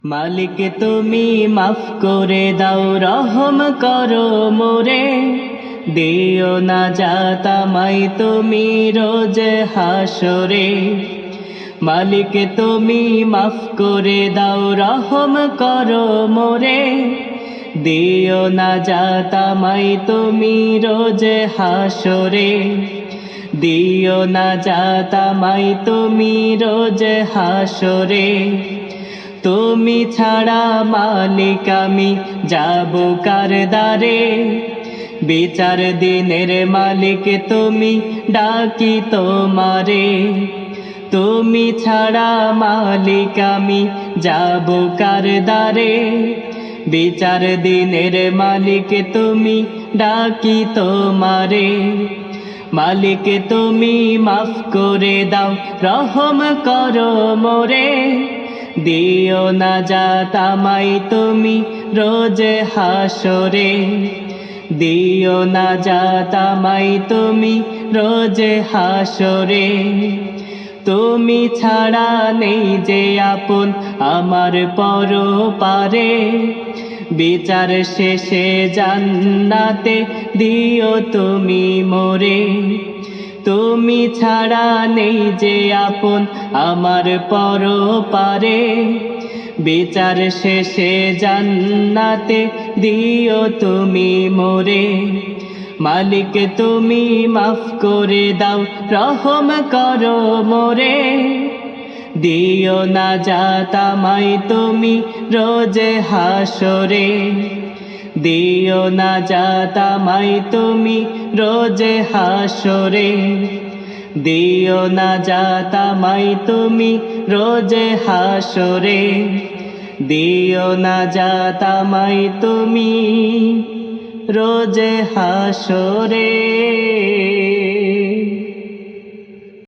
মালিক তুমি মাফ করে দাও, রহম করো মোরে, দিও না যাত আমায় তুমি রোজ হাসরে। মালিক তুমি মাফ করে দাও, রহম করো মোরে, দিও না যাত আমায় তুমি রোজ হাসরে। দিও না যাত আমায় তুমি রোজ হাসরে। তুমি ছাড়া মালিক আমি যাব কার দ্বারে, বিচার দিনের মালিক তুমি ডাকি তোমারে। তুমি ছাড়া মালিক আমি যাব কার দ্বারে, বিচার দিনের মালিক তুমি ডাকি তোমারে। মালিক তুমি মাফ করে দাও, রহম করো মোরে, দিও না যাত আমায় তুমি রোজ হাসরে। দিও না যাত আমায় তুমি রোজ হাসরে। তুমি ছাড়া নেই যে আপন আমার পরপারে, বিচার শেষে জান্নাতে দিও তুমি মোরে। তুমি ছাড়া নেই যে আপন আমার পরপারে, বিচার শেষে জান্নাতে দিও তুমি মোরে। মালিক তুমি মাফ করে দাও, রহম করো মোরে, দিও না যাত আমায় তুমি রোজ হাসরে। দিও না যাত আমায় তুমি রোজ হাসরে। দিও না যাত আমায় তুমি রোজ হাসরে। দিও না যাত আমায় তুমি রোজ হাসরে।